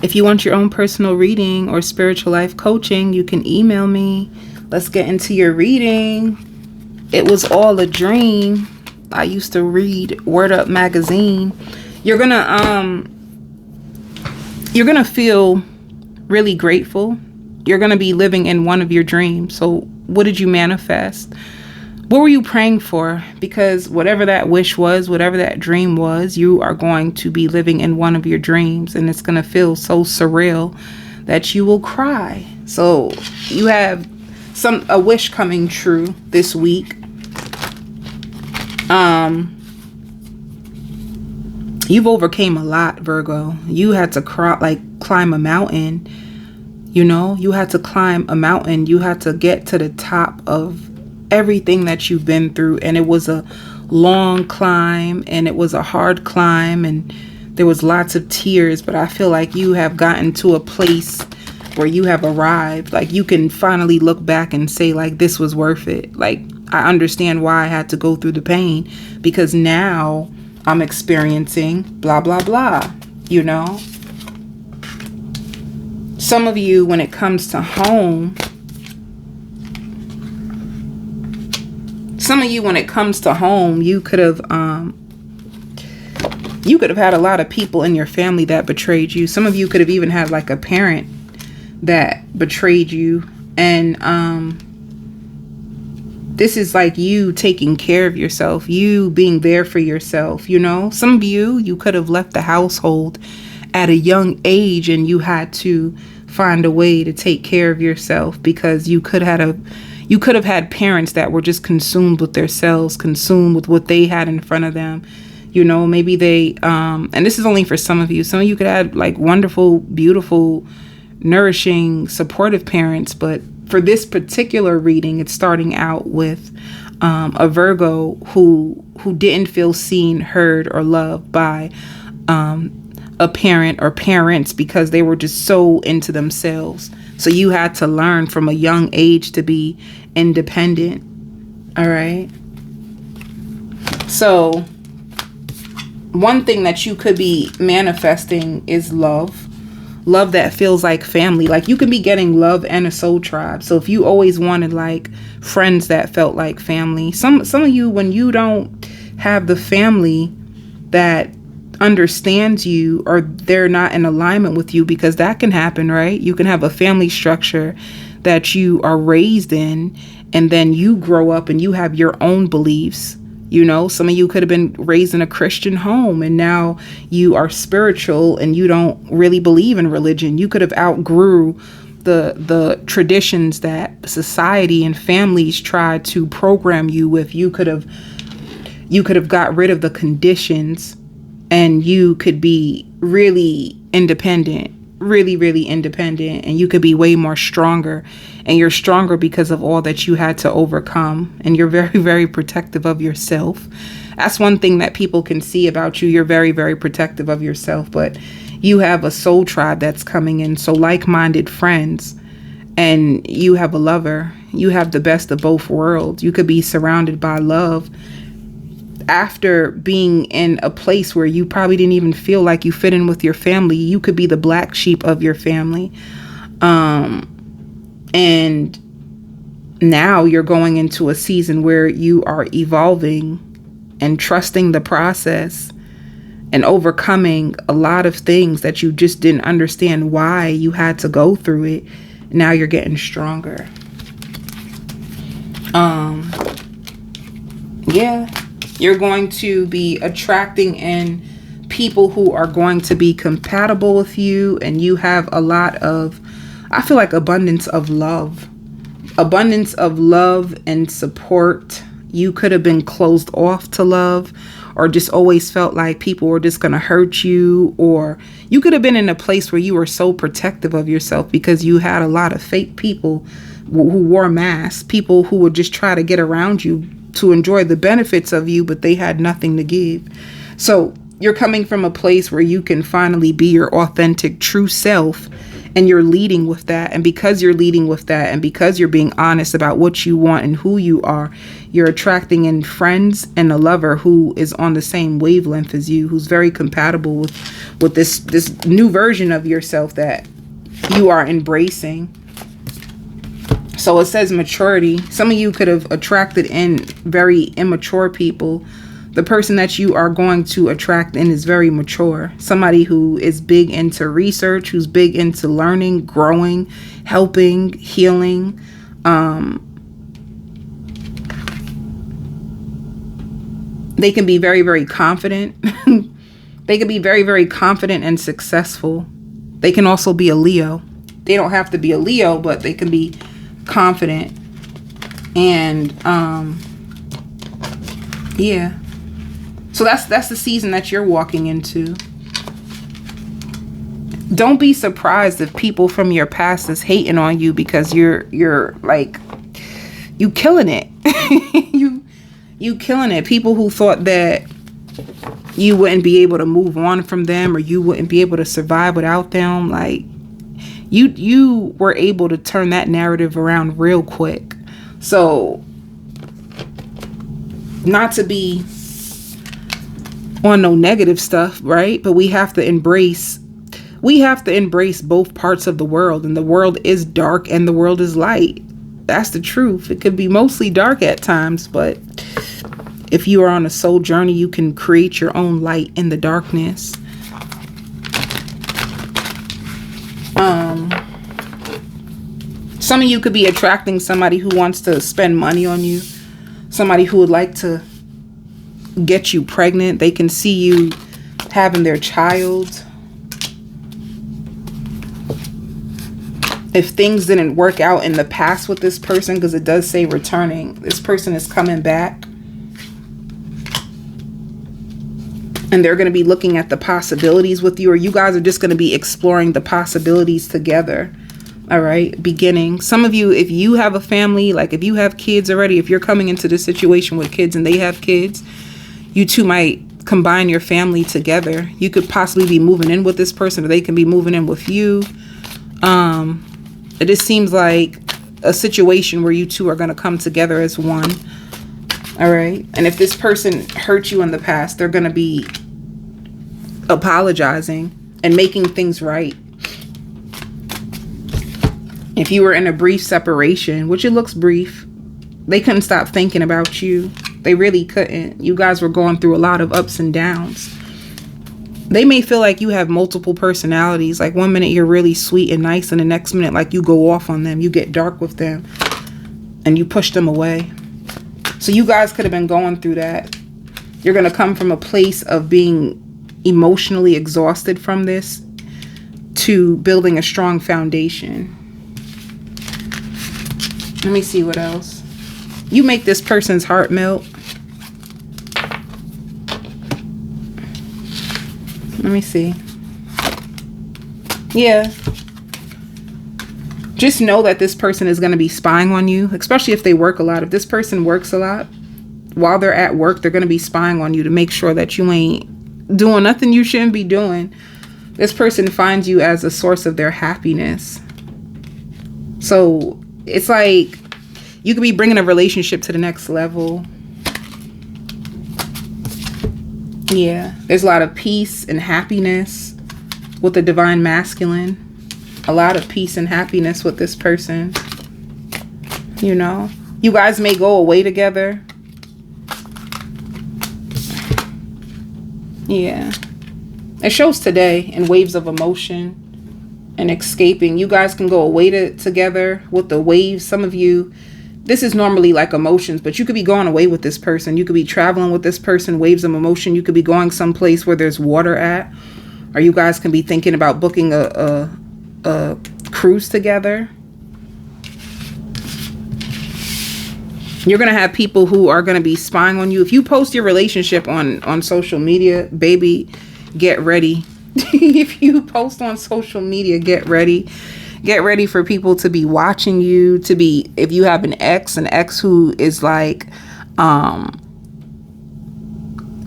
If you want your own personal reading or spiritual life coaching, you can email me. Let's get into your reading. It was all a dream. I used to read Word Up magazine. You're gonna feel really grateful. You're gonna be living in one of your dreams. So what did you manifest? What were you praying for? Because whatever that wish was, whatever that dream was, you are going to be living in one of your dreams, and it's gonna feel so surreal that you will cry. So you have a wish coming true this week. You've overcame a lot, Virgo. You had to climb a mountain. You had to climb a mountain. You had to get to the top of everything that you've been through. And it was a long climb, and it was a hard climb, and there was lots of tears. But I feel like you have gotten to a place where you have arrived. Like, you can finally look back and say, like, this was worth it. Like, I understand why I had to go through the pain, because now I'm experiencing blah, blah, blah, Some of you, when it comes to home, you could have had a lot of people in your family that betrayed you. Some of you could have even had like a parent that betrayed you. And this is like you taking care of yourself, you being there for yourself, Some of you could have left the household at a young age, and you had to find a way to take care of yourself, because you could have had parents that were just consumed with themselves, consumed with what they had in front of them. Maybe they, and this is only for some of you. Some of you could have like wonderful, beautiful, nourishing, supportive parents, but for this particular reading, it's starting out with a Virgo who didn't feel seen, heard, or loved by a parent or parents, because they were just so into themselves. So you had to learn from a young age to be independent. All right. So one thing that you could be manifesting is love. Love that feels like family. Like, you can be getting love and a soul tribe. So if you always wanted like friends that felt like family, some of you, when you don't have the family that understands you, or they're not in alignment with you, because that can happen, right? You can have a family structure that you are raised in, and then you grow up and you have your own beliefs. Some of you could have been raised in a Christian home, and now you are spiritual and you don't really believe in religion. You could have outgrew the traditions that society and families try to program you with. You could have got rid of the conditions, and you could be really independent, really, really independent, and you could be way more stronger. And you're stronger because of all that you had to overcome. And you're very, very protective of yourself. That's one thing that people can see about you. You're very, very protective of yourself. But you have a soul tribe that's coming in. So like-minded friends. And you have a lover. You have the best of both worlds. You could be surrounded by love after being in a place where you probably didn't even feel like you fit in with your family. You could be the black sheep of your family. And now you're going into a season where you are evolving and trusting the process and overcoming a lot of things that you just didn't understand why you had to go through it. Now you're getting stronger. You're going to be attracting in people who are going to be compatible with you, and you have a lot of, I feel like, abundance of love and support. You could have been closed off to love, or just always felt like people were just going to hurt you, or you could have been in a place where you were so protective of yourself because you had a lot of fake people who wore masks, people who would just try to get around you to enjoy the benefits of you, but they had nothing to give. So you're coming from a place where you can finally be your authentic, true self And you're leading with that. And because you're leading with that, and because you're being honest about what you want and who you are, you're attracting in friends and a lover who is on the same wavelength as you, who's very compatible with this new version of yourself that you are embracing. So it says maturity. Some of you could have attracted in very immature people. The person that you are going to attract in is very mature. Somebody who is big into research, who's big into learning, growing, helping, healing. They can be very, very confident. They can be very, very confident and successful. They can also be a Leo. They don't have to be a Leo, but they can be confident. And yeah. So that's the season that you're walking into. Don't be surprised if people from your past is hating on you because you're like, you killing it. you killing it. People who thought that you wouldn't be able to move on from them, or you wouldn't be able to survive without them, like you were able to turn that narrative around real quick. So, not to be on no negative stuff, right? But we have to embrace both parts of the world, and the world is dark and the world is light. That's the truth. It could be mostly dark at times, but if you are on a soul journey, you can create your own light in the darkness. Some of you could be attracting somebody who wants to spend money on you, somebody who would like to get you pregnant. They can see you having their child. If things didn't work out in the past with this person, because it does say returning, this person is coming back. And they're going to be looking at the possibilities with you, or you guys are just going to be exploring the possibilities together. All right, beginning. Some of you, if you have a family, like if you have kids already, if you're coming into this situation with kids and they have kids, you two might combine your family together. You could possibly be moving in with this person, or they can be moving in with you. It just seems like a situation where you two are going to come together as one. All right. And if this person hurt you in the past, they're going to be apologizing and making things right. If you were in a brief separation, which it looks brief, they couldn't stop thinking about you. They really couldn't. You guys were going through a lot of ups and downs. They may feel like you have multiple personalities. Like one minute you're really sweet and nice, and the next minute like you go off on them. You get dark with them and you push them away. So you guys could have been going through that. You're going to come from a place of being emotionally exhausted from this to building a strong foundation. Let me see what else. You make this person's heart melt. Let me see. Yeah. Just know that this person is going to be spying on you, especially if they work a lot. If this person works a lot, while they're at work, they're going to be spying on you to make sure that you ain't doing nothing you shouldn't be doing. This person finds you as a source of their happiness. So it's like you could be bringing a relationship to the next level. Yeah, there's a lot of peace and happiness with the divine masculine. A lot of peace and happiness with this person. You know, you guys may go away together. Yeah. It shows today in waves of emotion and escaping. You guys can go away together with the waves. Some of you, this is normally like emotions, but you could be going away with this person. You could be traveling with this person, waves of emotion. You could be going someplace where there's water at, or you guys can be thinking about booking a cruise together. You're going to have people who are going to be spying on you. If you post your relationship on social media, baby, get ready. If you post on social media, get ready. Get ready for people to be watching you, to be, if you have an ex who is like, an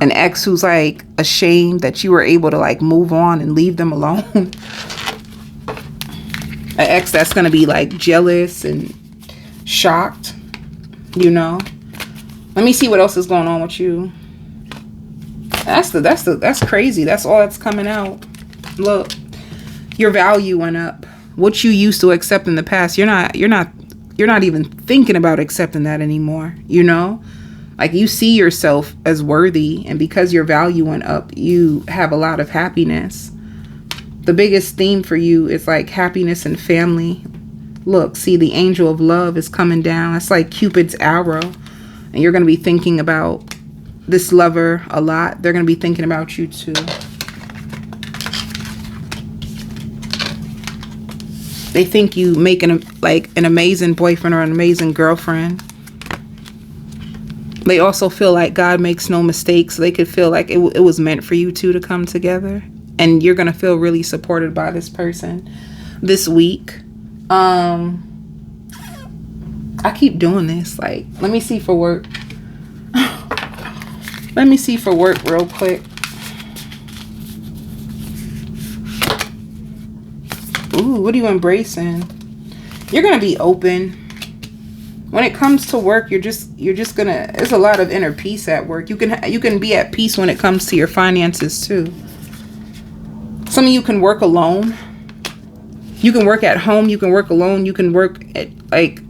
ex who's like ashamed that you were able to like move on and leave them alone. An ex that's going to be like jealous and shocked, you know. Let me see what else is going on with you. That's crazy. That's all that's coming out. Look, your value went up. What you used to accept in the past, you're not even thinking about accepting that anymore, you know? Like, you see yourself as worthy, and because your value went up, you have a lot of happiness. The biggest theme for you is like happiness and family. Look, see, the angel of love is coming down. It's like Cupid's arrow. And you're going to be thinking about this lover a lot. They're going to be thinking about you too. They think you make an amazing boyfriend or an amazing girlfriend. They also feel like God makes no mistakes. They could feel like it was meant for you two to come together. And you're going to feel really supported by this person this week. I keep doing this. Like, let me see for work. Let me see for work real quick. Ooh, what are you embracing? You're going to be open. When it comes to work, you're just gonna, there's a lot of inner peace at work. You can be at peace when it comes to your finances too. Some of you can work alone. You can work at home, you can work alone, you can work at, like,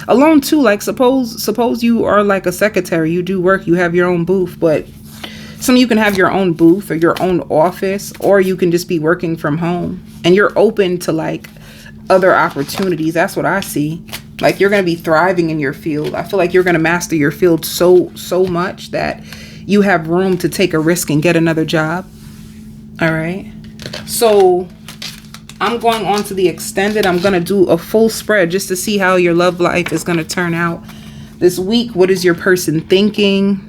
alone too. Like, suppose you are like a secretary, you do work, you have your own booth, but some of you can have your own booth or your own office, or you can just be working from home, and you're open to like other opportunities. That's what I see. Like, you're going to be thriving in your field. I feel like you're going to master your field so much that you have room to take a risk and get another job. All right. So I'm going on to the extended. I'm going to do a full spread just to see how your love life is going to turn out this week. What is your person thinking?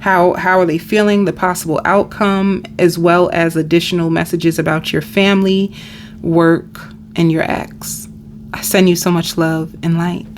How are they feeling? The possible outcome, as well as additional messages about your family, work, and your ex. I send you so much love and light.